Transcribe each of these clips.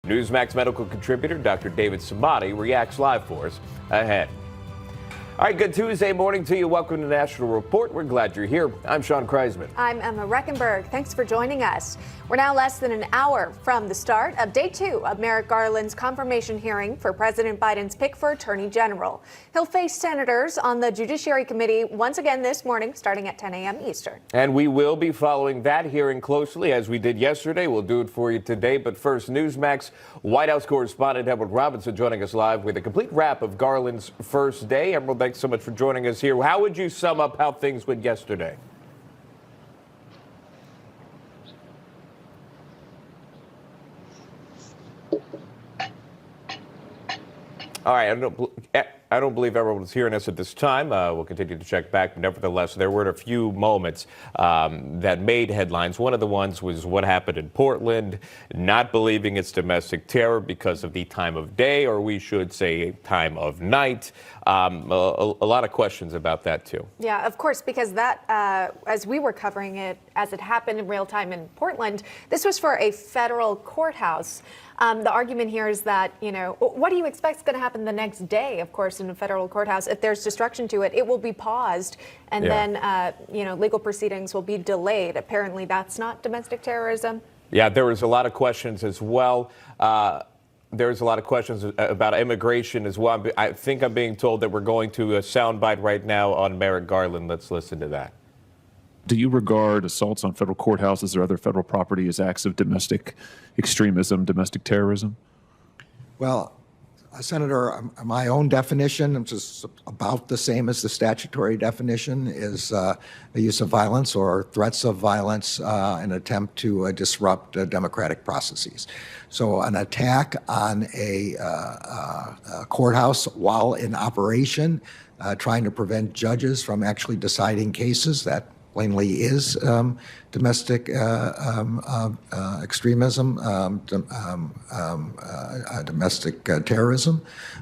Newsmax medical contributor Dr. David Samadi reacts live for us ahead. All right, good Tuesday morning to you. Welcome to National Report. We're glad you're here. I'm Sean Kreisman. I'm Emma Reckenberg. Thanks for joining us. We're now less than an hour from the start of day 2 of Merrick Garland's confirmation hearing for President Biden's pick for Attorney General. He'll face senators on the Judiciary Committee once again this morning, starting at 10 a.m. Eastern. And we will be following that hearing closely, as we did yesterday. We'll do it for you today. But first, Newsmax White House correspondent Emerald Robinson joining us live with a complete wrap of Garland's first day. Emerald, thanks so much for joining us here. How would you sum up how things went yesterday? All right, I don't believe everyone is hearing us at this time. We'll continue to check back. But nevertheless, there were a few moments that made headlines. One of the ones was what happened in Portland, not believing it's domestic terror because of the time of day, or we should say time of night. A lot of questions about that, too. Yeah, of course, because that, as we were covering it, as it happened in real time in Portland, this was for a federal courthouse. The argument here is that, what do you expect is going to happen the next day, of course, in a federal courthouse? If there's destruction to it, it will be paused, and then, legal proceedings will be delayed. Apparently, that's not domestic terrorism. Yeah, there was a lot of questions as well. There's a lot of questions about immigration as well. I think I'm being told that we're going to a soundbite right now on Merrick Garland. Let's listen to that. Do you regard assaults on federal courthouses or other federal property as acts of domestic extremism, domestic terrorism? Well, Senator, my own definition, which is about the same as the statutory definition, is the use of violence or threats of violence in an attempt to disrupt democratic processes. So an attack on a courthouse while in operation, trying to prevent judges from actually deciding cases, that plainly is domestic extremism, domestic terrorism.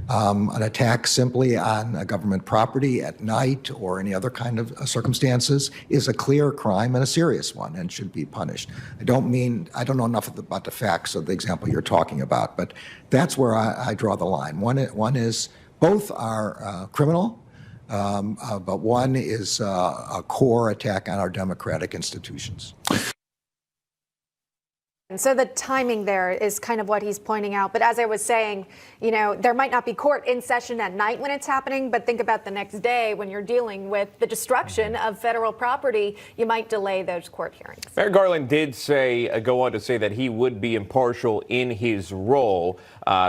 An attack simply on a government property at night or any other kind of circumstances is a clear crime and a serious one and should be punished. I don't know enough about the facts of the example you're talking about, but that's where I draw the line. One is both are criminal. But one is a core attack on our democratic institutions. And so the timing there is kind of what he's pointing out. But as I was saying, there might not be court in session at night when it's happening, but think about the next day when you're dealing with the destruction of federal property, you might delay those court hearings. Merrick Garland did go on to say that he would be impartial in his role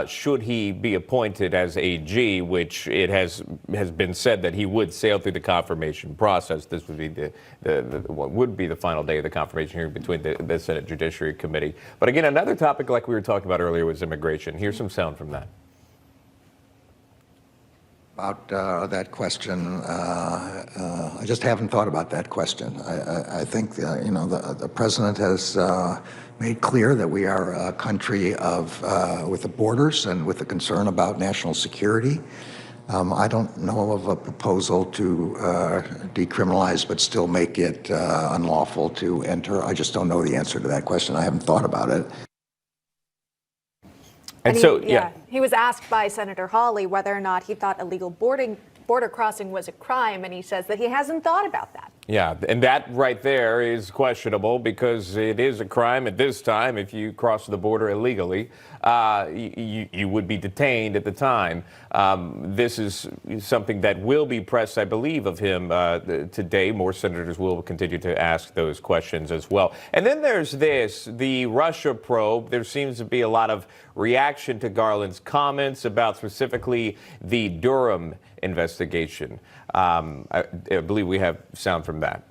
should he be appointed as AG, which it has been said that he would sail through the confirmation process. This would be what would be the final day of the confirmation hearing between the Senate Judiciary Committee. But again, another topic like we were talking about earlier was immigration. Here's some sound from that. About that question, I just haven't thought about that question. I think the president has made clear that we are a country with the borders and with a concern about national security. I don't know of a proposal to decriminalize but still make it unlawful to enter. I just don't know the answer to that question. I haven't thought about it. And he was asked by Senator Hawley whether or not he thought illegal border crossing was a crime, and he says that he hasn't thought about that. Yeah, and that right there is questionable because it is a crime at this time. If you cross the border illegally, you would be detained at the time. This is something that will be pressed, I believe, of him today. More senators will continue to ask those questions as well. And then there's the Russia probe. There seems to be a lot of reaction to Garland's comments about specifically the Durham investigation. I believe we have sound from that.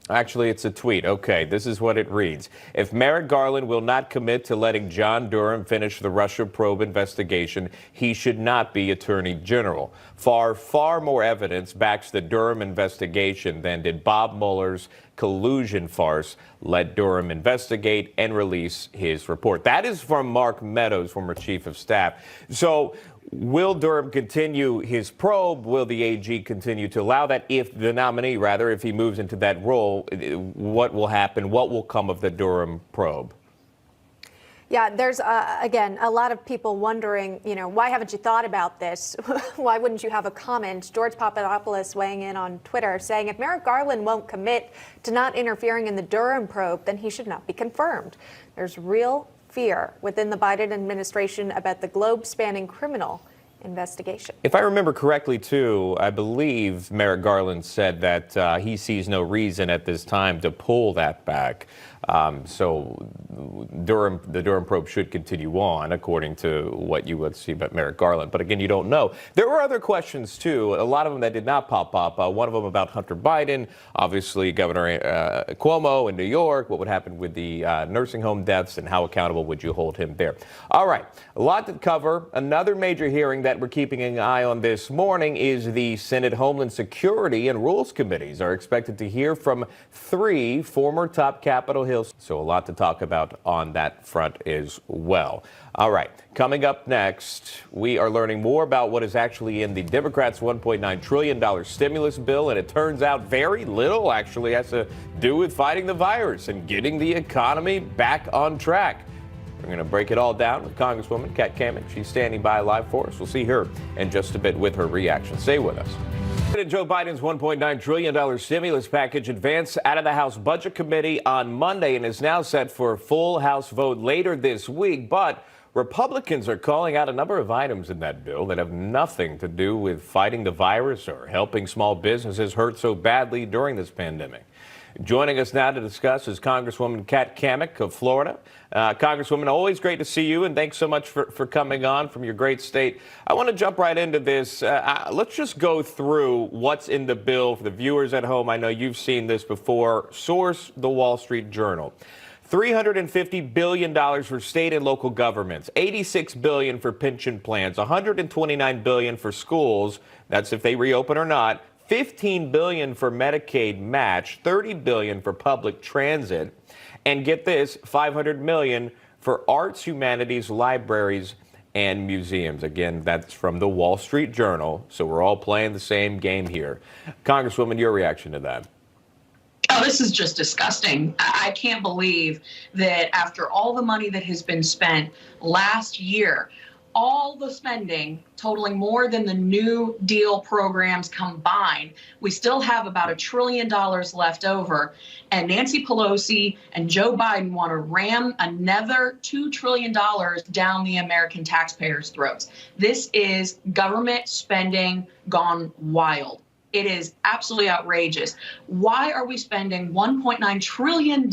Actually, it's a tweet. Okay, this is what it reads. If Merrick Garland will not commit to letting John Durham finish the Russia probe investigation, he should not be Attorney General. Far more evidence backs the Durham investigation than did Bob Mueller's collusion farce. Let Durham investigate and release his report. That is from Mark Meadows, former chief of staff. So will Durham continue his probe? Will the AG continue to allow that? If the nominee, rather, if he moves into that role, what will happen? What will come of the Durham probe? Yeah, there's, again, a lot of people wondering, why haven't you thought about this? Why wouldn't you have a comment? George Papadopoulos weighing in on Twitter saying if Merrick Garland won't commit to not interfering in the Durham probe, then he should not be confirmed. There's real fear within the Biden administration about the globe-spanning criminal investigation. If I remember correctly, too, I believe Merrick Garland said that he sees no reason at this time to pull that back. So the Durham probe should continue on, according to what you would see about Merrick Garland. But again, you don't know. There were other questions, too, a lot of them that did not pop up. One of them about Hunter Biden, obviously Governor Cuomo in New York, what would happen with the nursing home deaths and how accountable would you hold him there? All right, a lot to cover. Another major hearing that we're keeping an eye on this morning is the Senate Homeland Security and Rules Committees are expected to hear from 3 former top Capitol Hill. So a lot to talk about on that front as well. All right, coming up next, we are learning more about what is actually in the Democrats' $1.9 trillion stimulus bill, and it turns out very little actually has to do with fighting the virus and getting the economy back on track. We're going to break it all down with Congresswoman Kat Cammack. She's standing by live for us. We'll see her in just a bit with her reaction. Stay with us. President Joe Biden's $1.9 trillion stimulus package advanced out of the House Budget Committee on Monday and is now set for a full House vote later this week. But Republicans are calling out a number of items in that bill that have nothing to do with fighting the virus or helping small businesses hurt so badly during this pandemic. Joining us now to discuss is Congresswoman Kat Cammack of Florida. Congresswoman, always great to see you, and thanks so much for coming on from your great state. I want to jump right into this. Let's just go through what's in the bill for the viewers at home. I know you've seen this before. Source, The Wall Street Journal. $350 billion for state and local governments, $86 billion for pension plans, $129 billion for schools. That's if they reopen or not. $15 billion for Medicaid match, $30 billion for public transit, and get this, $500 million for arts, humanities, libraries, and museums. Again, that's from the Wall Street Journal, so we're all playing the same game here. Congresswoman, your reaction to that? Oh, this is just disgusting. I can't believe that after all the money that has been spent last year, all the spending totaling more than the New Deal programs combined, we still have about $1 trillion left over. And Nancy Pelosi and Joe Biden want to ram another $2 trillion down the American taxpayers' throats. This is government spending gone wild. It is absolutely outrageous. Why are we spending $1.9 trillion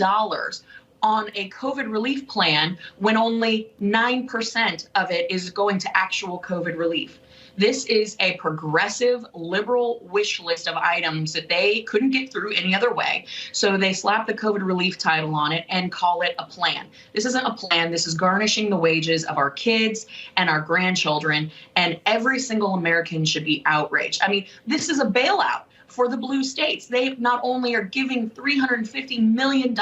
on a COVID relief plan when only 9% of it is going to actual COVID relief? This is a progressive liberal wish list of items that they couldn't get through any other way. So they slap the COVID relief title on it and call it a plan. This isn't a plan. This is garnishing the wages of our kids and our grandchildren. And every single American should be outraged. I mean, this is a bailout for the blue states. They not only are giving $350 million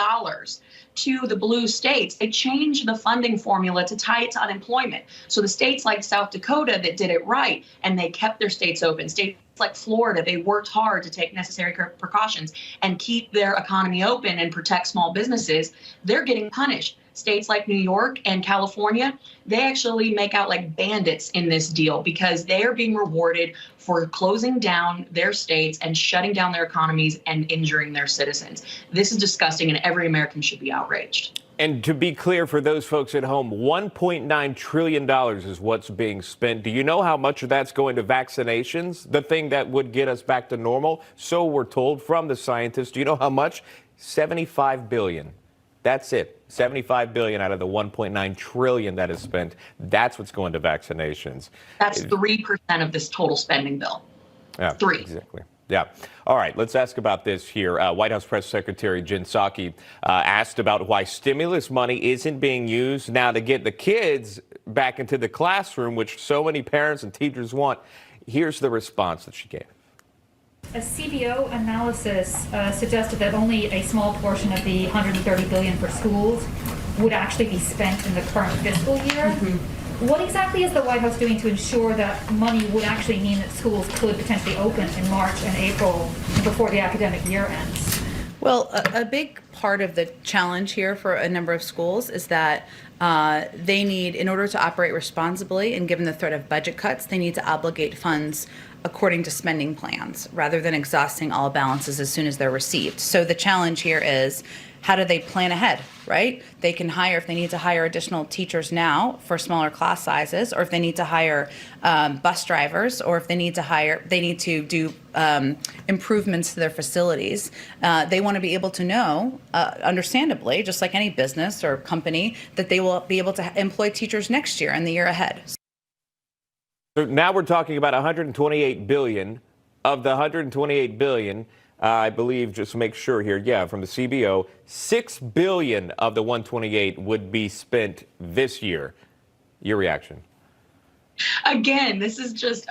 to the blue states, they changed the funding formula to tie it to unemployment. So the states like South Dakota that did it right, and they kept their states open. States like Florida, they worked hard to take necessary precautions and keep their economy open and protect small businesses. They're getting punished. States like New York and California, they actually make out like bandits in this deal because they are being rewarded for closing down their states and shutting down their economies and injuring their citizens. This is disgusting, and every American should be outraged. And to be clear for those folks at home, $1.9 trillion is what's being spent. Do you know how much of that's going to vaccinations, the thing that would get us back to normal? So we're told from the scientists. Do you know how much? $75 billion. That's it. $75 billion out of the $1.9 trillion that is spent. That's what's going to vaccinations. That's 3% of this total spending bill. Yeah, 3. Exactly. Yeah. All right. Let's ask about this here. White House Press Secretary Jen Psaki asked about why stimulus money isn't being used now to get the kids back into the classroom, which so many parents and teachers want. Here's the response that she gave. A CBO analysis suggested that only a small portion of the $130 billion for schools would actually be spent in the current fiscal year. What exactly is the White House doing to ensure that money would actually mean that schools could potentially open in March and April before the academic year ends? Well, a big part of the challenge here for a number of schools is that they need, in order to operate responsibly and given the threat of budget cuts, they need to obligate funds according to spending plans rather than exhausting all balances as soon as they're received. So the challenge here is, how do they plan ahead, right? They can hire, if they need to hire additional teachers now for smaller class sizes, or if they need to hire bus drivers, or if they need to do improvements to their facilities. They want to be able to know, understandably, just like any business or company, that they will be able to employ teachers next year and the year ahead. So now we're talking about $128 billion. Of the $128 billion, I believe, just to make sure here, from the CBO, $6 billion of the 128 would be spent this year. Your reaction? Again, this is just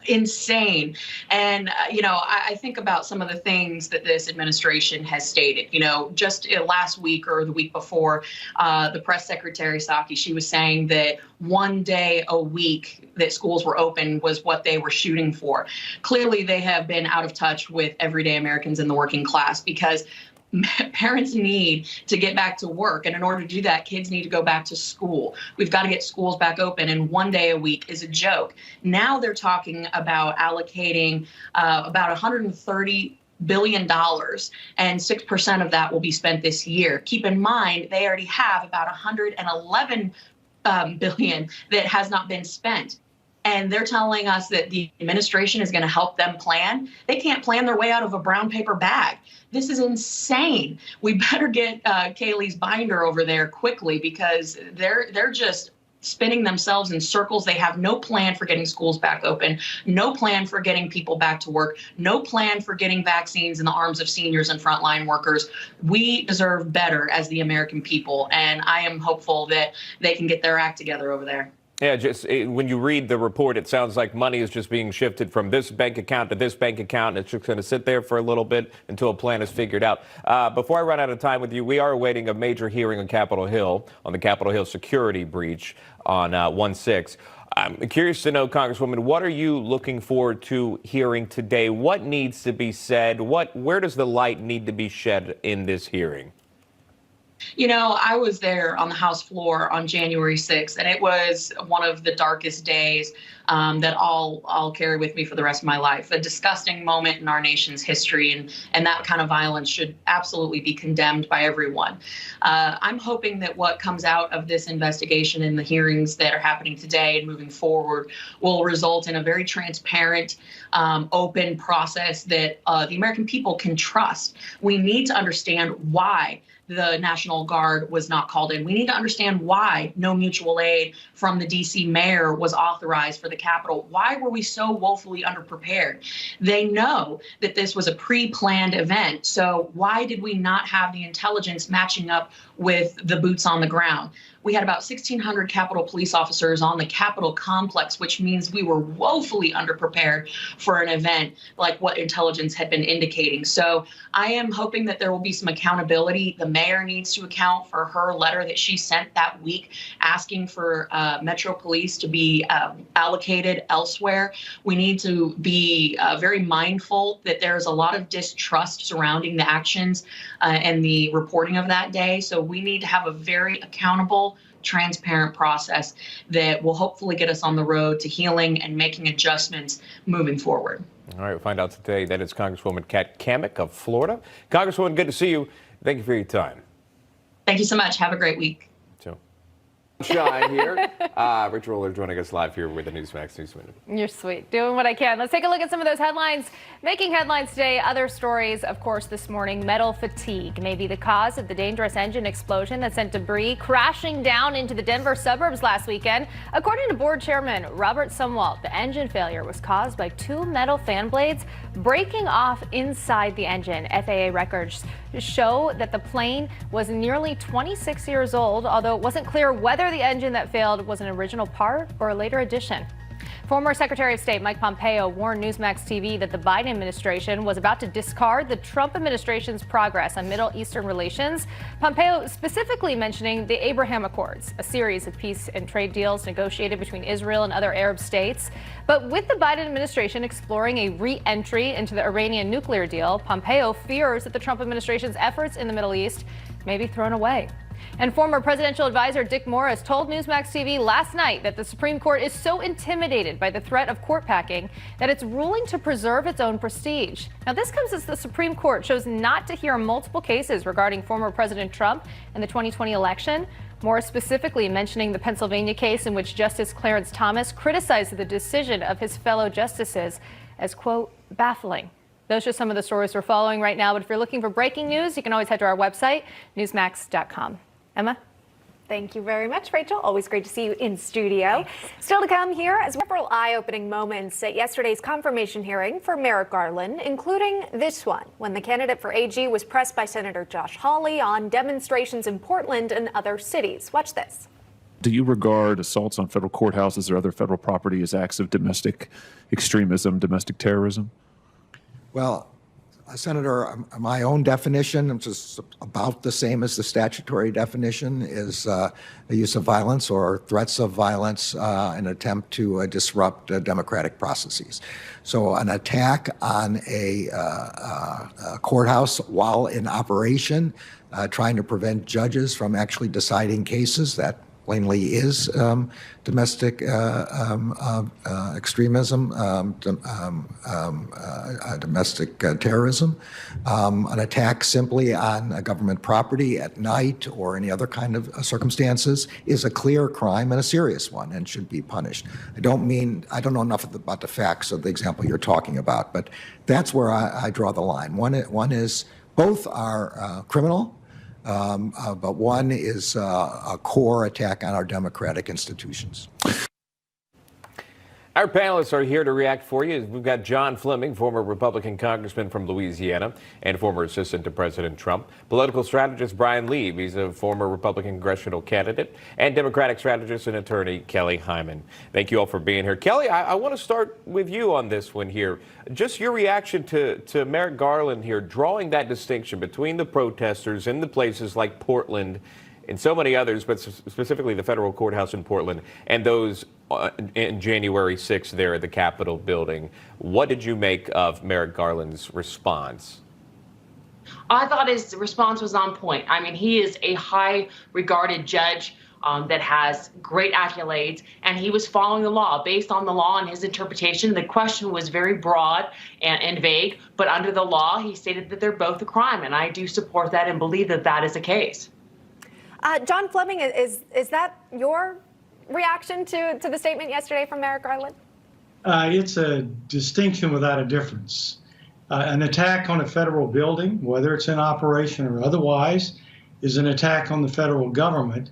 insane. And, I think about some of the things that this administration has stated. Just last week or the week before, the press secretary, Psaki, she was saying that 1 day a week that schools were open was what they were shooting for. Clearly, they have been out of touch with everyday Americans in the working class, because parents need to get back to work. And in order to do that, kids need to go back to school. We've got to get schools back open. And 1 day a week is a joke. Now they're talking about allocating about $130 billion, and 6% of that will be spent this year. Keep in mind, they already have about $111 billion that has not been spent. And they're telling us that the administration is going to help them plan. They can't plan their way out of a brown paper bag. This is insane. We better get Kaylee's binder over there quickly, because they're just spinning themselves in circles. They have no plan for getting schools back open, no plan for getting people back to work, no plan for getting vaccines in the arms of seniors and frontline workers. We deserve better as the American people, and I am hopeful that they can get their act together over there. Yeah, when you read the report, it sounds like money is just being shifted from this bank account to this bank account. And it's just going to sit there for a little bit until a plan is figured out. Before I run out of time with you, we are awaiting a major hearing on Capitol Hill, on the Capitol Hill security breach on 1/6. I'm curious to know, Congresswoman, what are you looking forward to hearing today? What needs to be said? Where does the light need to be shed in this hearing? I was there on the House floor on January 6th, and it was one of the darkest days that I'll carry with me for the rest of my life. A disgusting moment in our nation's history, and that kind of violence should absolutely be condemned by everyone. I'm hoping that what comes out of this investigation and the hearings that are happening today and moving forward will result in a very transparent, open process that the American people can trust. We need to understand why the National Guard was not called in. We need to understand why no mutual aid from the D.C. mayor was authorized for the Capitol. Why were we so woefully underprepared? They know that this was a pre-planned event. So why did we not have the intelligence matching up with the boots on the ground? We had about 1,600 Capitol police officers on the Capitol complex, which means we were woefully underprepared for an event like what intelligence had been indicating. So I am hoping that there will be some accountability. The mayor needs to account for her letter that she sent that week asking for Metro Police to be allocated elsewhere. We need to be very mindful that there's a lot of distrust surrounding the actions and the reporting of that day. So we need to have a very accountable, transparent process that will hopefully get us on the road to healing and making adjustments moving forward. All right, we'll find out today. That is Congresswoman Kat Cammack of Florida. Congresswoman, good to see you. Thank you for your time. Thank you so much. Have a great week. Shy here. Rich Roller joining us live here with the Newsmax News Minute. You're sweet. Doing what I can. Let's take a look at some of those headlines making headlines today. Other stories, of course, this morning. Metal fatigue may be the cause of the dangerous engine explosion that sent debris crashing down into the Denver suburbs last weekend. According to board chairman Robert Sumwalt, the engine failure was caused by two metal fan blades breaking off inside the engine. FAA records show that the plane was nearly 26 years old, although it wasn't clear whether the engine that failed was an original part or a later addition. Former Secretary of State Mike Pompeo warned Newsmax TV that the Biden administration was about to discard the Trump administration's progress on Middle Eastern relations. Pompeo specifically mentioning the Abraham Accords, a series of peace and trade deals negotiated between Israel and other Arab states. But with the Biden administration exploring a re-entry into the Iranian nuclear deal, Pompeo fears that the Trump administration's efforts in the Middle East may be thrown away. And former presidential advisor Dick Morris told Newsmax TV last night that the Supreme Court is so intimidated by the threat of court packing that it's ruling to preserve its own prestige. Now, this comes as the Supreme Court chose not to hear multiple cases regarding former President Trump in the 2020 election. Morris specifically mentioning the Pennsylvania case in which Justice Clarence Thomas criticized the decision of his fellow justices as, quote, baffling. Those are some of the stories we're following right now. But if you're looking for breaking news, you can always head to our website, newsmax.com. Emma? Thank you very much, Rachel. Always great to see you in studio. Still to come here, as several eye-opening moments at yesterday's confirmation hearing for Merrick Garland, including this one, when the candidate for AG was pressed by Senator Josh Hawley on demonstrations in Portland and other cities. Watch this. Do you regard assaults on federal courthouses or other federal property as acts of domestic extremism, domestic terrorism? Well, Senator, my own definition, which is about the same as the statutory definition, is the use of violence or threats of violence in an attempt to disrupt democratic processes. So an attack on a courthouse while in operation, trying to prevent judges from actually deciding cases, that plainly is domestic extremism, domestic terrorism. An attack simply on a government property at night or any other kind of circumstances is a clear crime and a serious one and should be punished. I don't know enough about the facts of the example you're talking about, but that's where I draw the line. One is both are criminal, but one is a core attack on our democratic institutions. Our panelists are here to react for you. We've got John Fleming, former Republican congressman from Louisiana and former assistant to President Trump. Political strategist Brian Lieb, he's a former Republican congressional candidate, and Democratic strategist and attorney Kelly Hyman. Thank you all for being here. Kelly, I want to start with you on this one here. Just your reaction to Merrick Garland here, drawing that distinction between the protesters in the places like Portland and so many others, but specifically the federal courthouse in Portland, and those in January 6th there at the Capitol building. What did you make of Merrick Garland's response? I thought his response was on point. I mean, he is a high regarded judge that has great accolades, and he was following the law. Based on the law and his interpretation, the question was very broad and vague, but under the law, he stated that they're both a crime, and I do support that and believe that that is the case. John Fleming, is that your reaction to the statement yesterday from Merrick Garland? It's a distinction without a difference. An attack on a federal building, whether it's in operation or otherwise, is an attack on the federal government.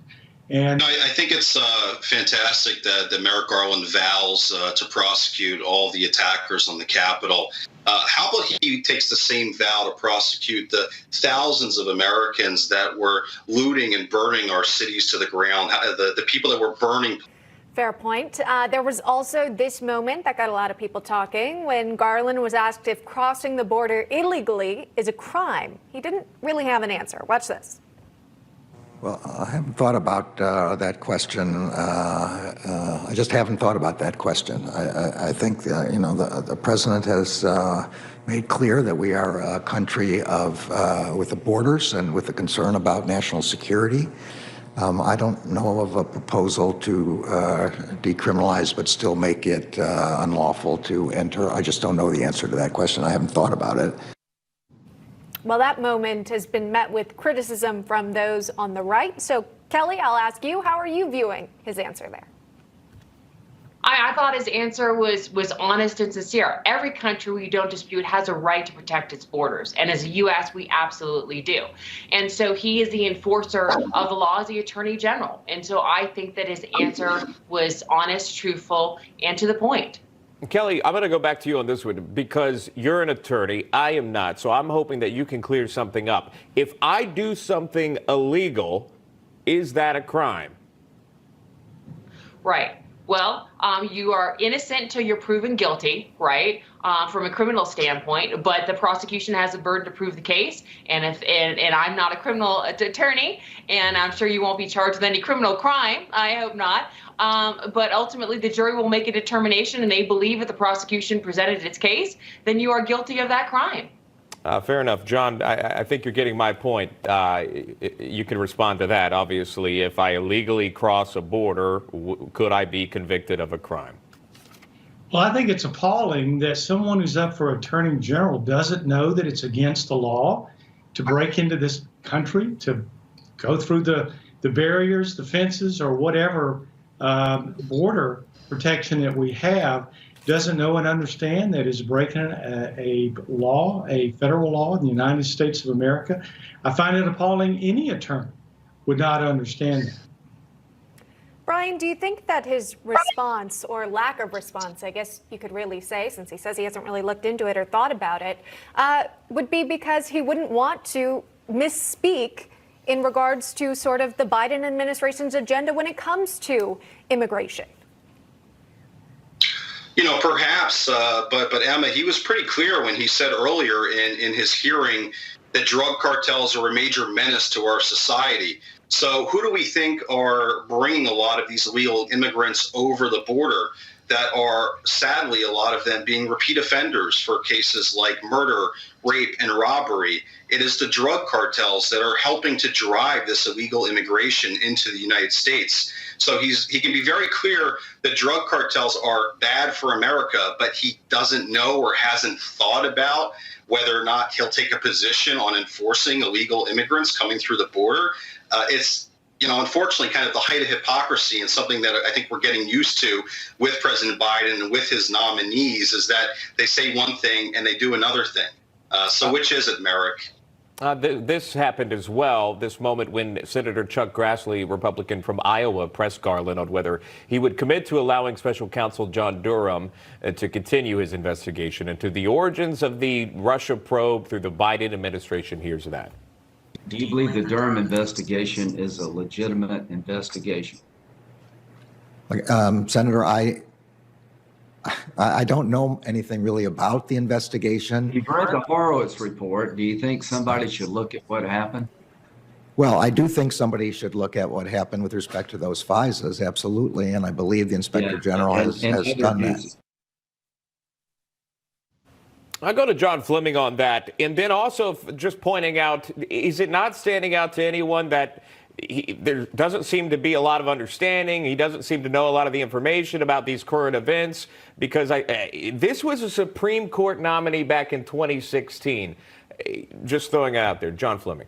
And I think it's fantastic that Merrick Garland vows to prosecute all the attackers on the Capitol. How about he takes the same vow to prosecute the thousands of Americans that were looting and burning our cities to the ground, the people that were burning? Fair point. There was also this moment that got a lot of people talking when Garland was asked if crossing the border illegally is a crime. He didn't really have an answer. Watch this. Well, I haven't thought about that question. I just haven't thought about that question. I think the president has made clear that we are a country of with the borders and with the concern about national security. I don't know of a proposal to decriminalize but still make it unlawful to enter. I just don't know the answer to that question. I haven't thought about it. Well, that moment has been met with criticism from those on the right. So, Kelly, I'll ask you, how are you viewing his answer there? I thought his answer was honest and sincere. Every country we don't dispute has a right to protect its borders. And as the U.S., we absolutely do. And so he is the enforcer of the law as the Attorney General. And so I think that his answer was honest, truthful, and to the point. Kelly, I'm going to go back to you on this one because you're an attorney. I am not. So I'm hoping that you can clear something up. If I do something illegal, is that a crime? Right. Well, you are innocent until you're proven guilty, right? From a criminal standpoint, but the prosecution has a burden to prove the case. And and I'm not a criminal attorney, and I'm sure you won't be charged with any criminal crime. I hope not. But ultimately, the jury will make a determination, and they believe if the prosecution presented its case, then you are guilty of that crime. Fair enough. John, I think you're getting my point. You can respond to that. Obviously, if I illegally cross a border, could I be convicted of a crime? Well, I think it's appalling that someone who's up for Attorney General doesn't know that it's against the law to break into this country, to go through the barriers, the fences, or whatever border protection that we have, doesn't know and understand that is breaking a law, a federal law in the United States of America. I find it appalling any attorney would not understand that. Brian, do you think that his response, or lack of response, I guess you could really say, since he says he hasn't really looked into it or thought about it, would be because he wouldn't want to misspeak in regards to sort of the Biden administration's agenda when it comes to immigration? You know, perhaps, but Emma, he was pretty clear when he said earlier in his hearing that drug cartels are a major menace to our society. So who do we think are bringing a lot of these illegal immigrants over the border that are, sadly, a lot of them being repeat offenders for cases like murder, rape, and robbery? It is the drug cartels that are helping to drive this illegal immigration into the United States. So he can be very clear that drug cartels are bad for America, but he doesn't know or hasn't thought about whether or not he'll take a position on enforcing illegal immigrants coming through the border. It's, you know, unfortunately kind of the height of hypocrisy, and something that I think we're getting used to with President Biden and with his nominees, is that they say one thing and they do another thing. So which is it, Merrick? This happened as well, this moment when Senator Chuck Grassley, Republican from Iowa, pressed Garland on whether he would commit to allowing special counsel John Durham to continue his investigation into the origins of the Russia probe through the Biden administration. Here's that. Do you believe the Durham investigation is a legitimate investigation? Senator, I don't know anything really about the investigation. You've read the Horowitz report. Do you think somebody should look at what happened? Well, I do think somebody should look at what happened with respect to those FISAs, absolutely, and I believe the Inspector General has done that. I'll go to John Fleming on that. And then also just pointing out, is it not standing out to anyone that there doesn't seem to be a lot of understanding? He doesn't seem to know a lot of the information about these current events, because this was a Supreme Court nominee back in 2016. Just throwing it out there. John Fleming.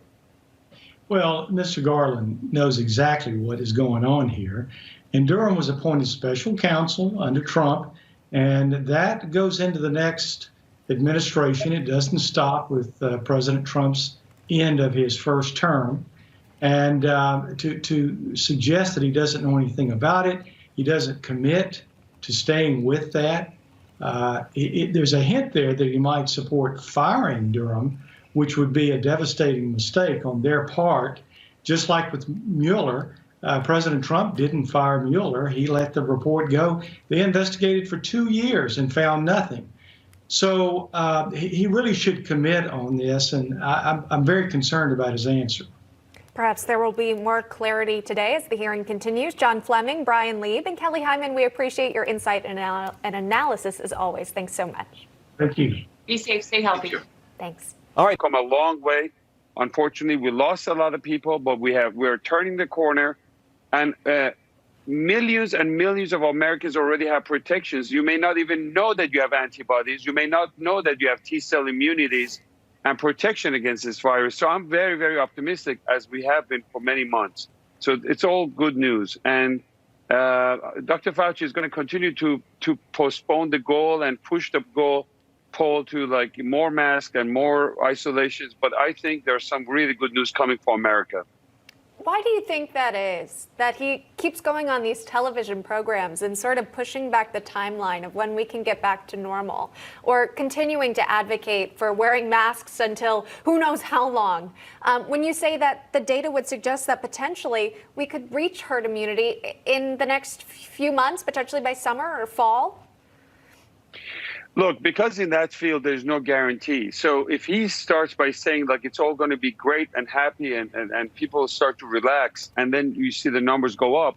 Well, Mr. Garland knows exactly what is going on here. And Durham was appointed special counsel under Trump, and that goes into the next administration. It doesn't stop with President Trump's end of his first term. And to suggest that he doesn't know anything about it, he doesn't commit to staying with that. There's a hint there that he might support firing Durham, which would be a devastating mistake on their part. Just like with Mueller, President Trump didn't fire Mueller. He let the report go. They investigated for 2 years and found nothing. So he really should commit on this, and I'm very concerned about his answer. Perhaps there will be more clarity today as the hearing continues. John Fleming, Brian Lieb, and Kelly Hyman, we appreciate your insight and analysis as always. Thanks so much. Thank you. Be safe, stay healthy. Thanks. All right. Come a long way. Unfortunately, we lost a lot of people, but we're turning the corner, and millions and millions of Americans already have protections. You may not even know that you have antibodies. You may not know that you have T-cell immunities and protection against this virus. So I'm very, very optimistic, as we have been for many months. So it's all good news. And Dr. Fauci is going to continue to postpone the goal and push the goal poll to like more masks and more isolations. But I think there's some really good news coming for America. Why do you think that is? That he keeps going on these television programs and sort of pushing back the timeline of when we can get back to normal, or continuing to advocate for wearing masks until who knows how long? When you say that the data would suggest that potentially we could reach herd immunity in the next few months, potentially by summer or fall? Look, because in that field, there's no guarantee. So if he starts by saying, like, it's all going to be great and happy and people start to relax, and then you see the numbers go up,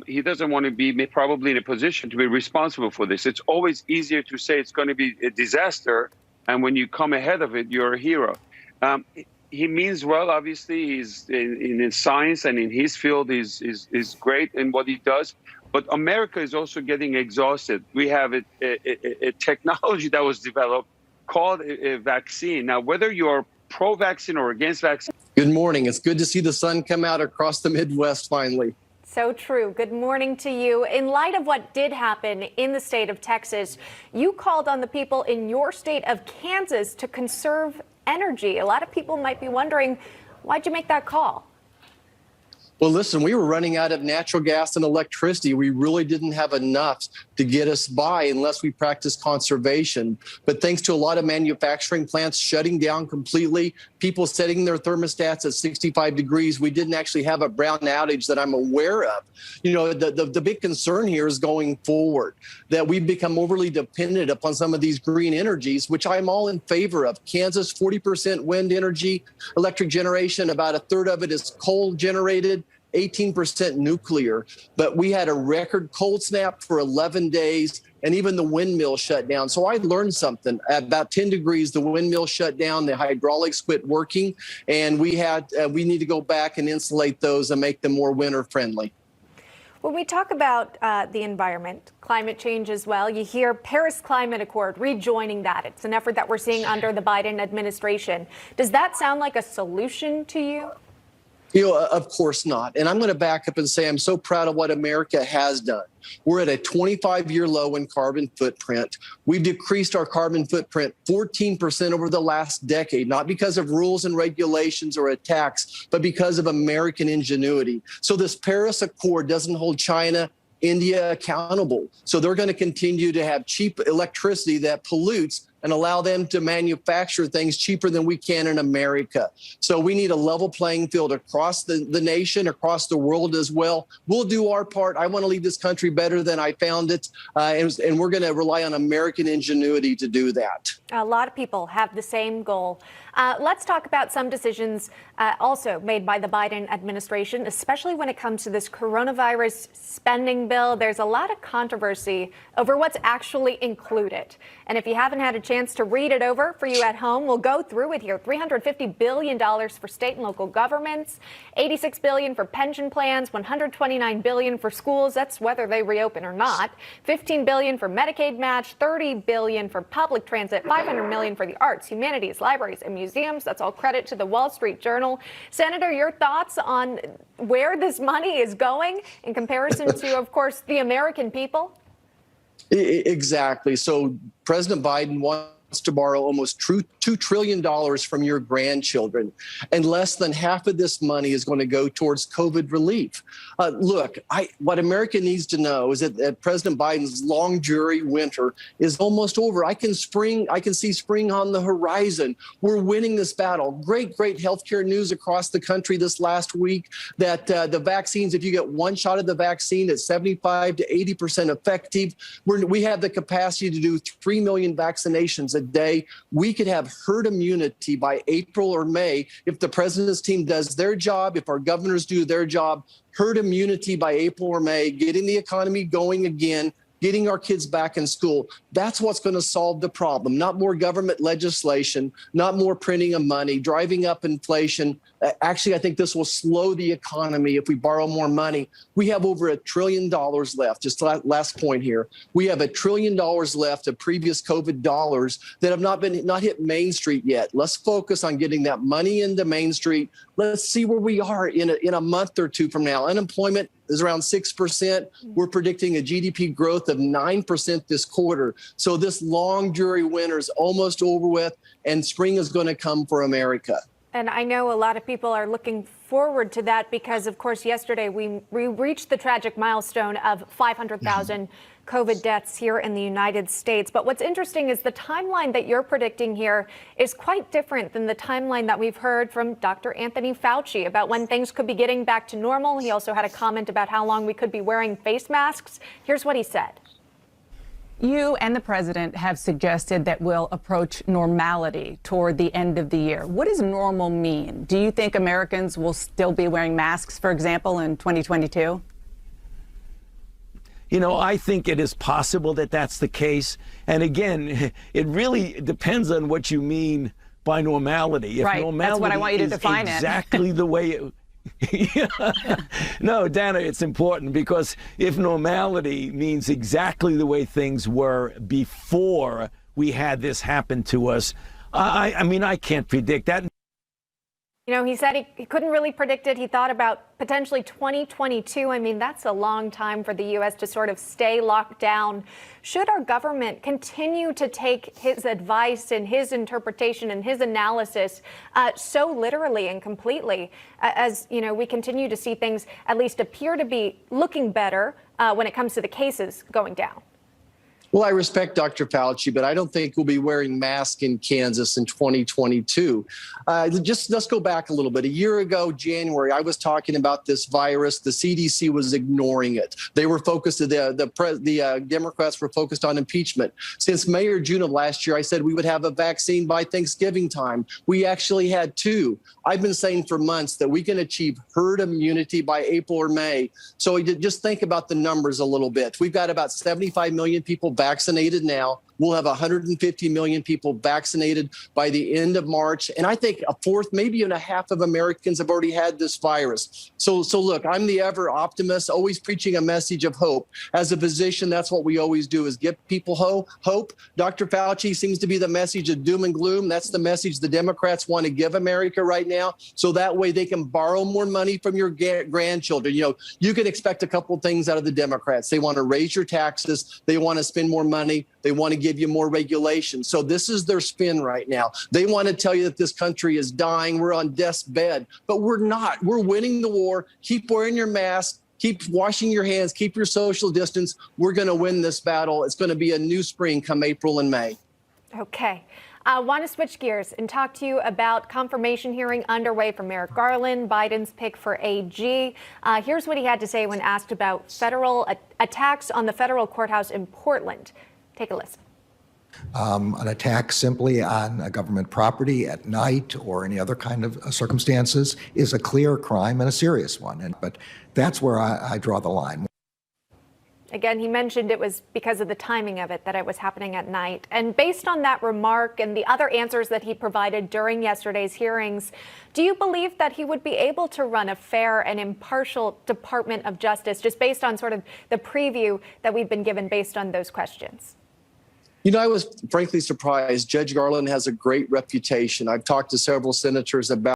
he doesn't want to be probably in a position to be responsible for this. It's always easier to say it's going to be a disaster, and when you come ahead of it, you're a hero. He means well, obviously. He's in science and in his field is great in what he does. But America is also getting exhausted. We have a technology that was developed called a vaccine. Now, whether you're pro-vaccine or against vaccine. Good morning. It's good to see the sun come out across the Midwest finally. So true. Good morning to you. In light of what did happen in the state of Texas, you called on the people in your state of Kansas to conserve energy. A lot of people might be wondering, why'd you make that call? Well, listen, we were running out of natural gas and electricity. We really didn't have enough to get us by unless we practiced conservation. But thanks to a lot of manufacturing plants shutting down completely, people setting their thermostats at 65 degrees, we didn't actually have a brown outage that I'm aware of. You know, the big concern here is going forward, that we've become overly dependent upon some of these green energies, which I'm all in favor of. Kansas, 40% wind energy, electric generation, about a third of it is coal generated. 18% nuclear, but we had a record cold snap for 11 days, and even the windmill shut down. So I learned something. At about 10 degrees, the windmill shut down, the hydraulics quit working, and we need to go back and insulate those and make them more winter friendly. When we talk about the environment, climate change as well, you hear Paris Climate Accord, rejoining that. It's an effort that we're seeing under the Biden administration. Does that sound like a solution to you? You know, of course not. And I'm going to back up and say I'm so proud of what America has done. We're at a 25-year low in carbon footprint. We've decreased our carbon footprint 14% over the last decade, not because of rules and regulations or a tax, but because of American ingenuity. So this Paris Accord doesn't hold China, India accountable. So they're going to continue to have cheap electricity that pollutes and allow them to manufacture things cheaper than we can in America. So we need a level playing field across the nation, across the world as well. We'll do our part. I want to leave this country better than I found it, and we're going to rely on American ingenuity to do that. A lot of people have the same goal. Let's talk about some decisions also made by the Biden administration, especially when it comes to this coronavirus spending bill. There's a lot of controversy over what's actually included. And if you haven't had a chance to read it over for you at home, we'll go through it here. $350 billion for state and local governments, $86 billion for pension plans, $129 billion for schools. That's whether they reopen or not. $15 billion for Medicaid match, $30 billion for public transit, $500 million for the arts, humanities, libraries, and museums. That's all credit to the Wall Street Journal. Senator, your thoughts on where this money is going in comparison to, of course, the American people? Exactly. So President Biden wants to borrow almost $2 trillion from your grandchildren, and less than half of this money is going to go towards COVID relief. Look, what America needs to know is that President Biden's long, dreary winter is almost over. I can see spring on the horizon. We're winning this battle. Great healthcare news across the country this last week that the vaccines, if you get one shot of the vaccine, it's 75 to 80% effective. We have the capacity to do 3 million vaccinations a day. We could have herd immunity by April or May if the president's team does their job, if our governors do their job. Herd immunity by April or May, getting the economy going again, getting our kids back in school. That's what's going to solve the problem. Not more government legislation, not more printing of money, driving up inflation. Actually, I think this will slow the economy if we borrow more money. We have over $1 trillion left. Just last point here. We have $1 trillion left of previous COVID dollars that have not hit Main Street yet. Let's focus on getting that money into Main Street. Let's see where we are in a month or two from now. Unemployment is around 6%. We're predicting a GDP growth of 9% this quarter. So this long, dreary winter is almost over with, and spring is going to come for America. And I know a lot of people are looking forward to that because, of course, yesterday we reached the tragic milestone of 500,000 COVID deaths here in the United States. But what's interesting is the timeline that you're predicting here is quite different than the timeline that we've heard from Dr. Anthony Fauci about when things could be getting back to normal. He also had a comment about how long we could be wearing face masks. Here's what he said. You and the president have suggested that we'll approach normality toward the end of the year. What does normal mean? Do you think Americans will still be wearing masks, for example, in 2022? You know, I think it is possible that that's the case. And again, it really depends on what you mean by normality. If right. Normality that's what I want you to define exactly the way it No, Dana, it's important because if normality means exactly the way things were before we had this happen to us, I mean, I can't predict that. You know, he said he couldn't really predict it. He thought about potentially 2022. I mean, that's a long time for the U.S. to sort of stay locked down. Should our government continue to take his advice and his interpretation and his analysis so literally and completely as, you know, we continue to see things at least appear to be looking better when it comes to the cases going down? Well, I respect Dr. Fauci, but I don't think we'll be wearing masks in Kansas in 2022. Let's go back a little bit. A year ago, January, I was talking about this virus. The CDC was ignoring it. They were focused, the Democrats were focused on impeachment. Since May or June of last year, I said we would have a vaccine by Thanksgiving time. We actually had two. I've been saying for months that we can achieve herd immunity by April or May. So just think about the numbers a little bit. We've got about 75 million people vaccinated now. We'll have 150 million people vaccinated by the end of March. And I think a fourth, maybe even a half of Americans have already had this virus. So look, I'm the ever optimist, always preaching a message of hope. As a physician, that's what we always do, is give people hope. Dr. Fauci seems to be the message of doom and gloom. That's the message the Democrats want to give America right now. So that way they can borrow more money from your grandchildren. You know, you can expect a couple of things out of the Democrats. They want to raise your taxes. They want to spend more money. They want to give you more regulation. So this is their spin right now. They want to tell you that this country is dying. We're on death's bed, but we're not. We're winning the war. Keep wearing your mask. Keep washing your hands. Keep your social distance. We're going to win this battle. It's going to be a new spring come April and May. Okay. I want to switch gears and talk to you about confirmation hearing underway for Merrick Garland, Biden's pick for AG. Here's what he had to say when asked about federal attacks on the federal courthouse in Portland. Take a listen. An attack simply on a government property at night or any other kind of circumstances is a clear crime and a serious one. But that's where I draw the line. Again, he mentioned it was because of the timing of it that it was happening at night. And based on that remark and the other answers that he provided during yesterday's hearings, do you believe that he would be able to run a fair and impartial Department of Justice, just based on sort of the preview that we've been given based on those questions? You know, I was frankly surprised. Judge Garland has a great reputation. I've talked to several senators about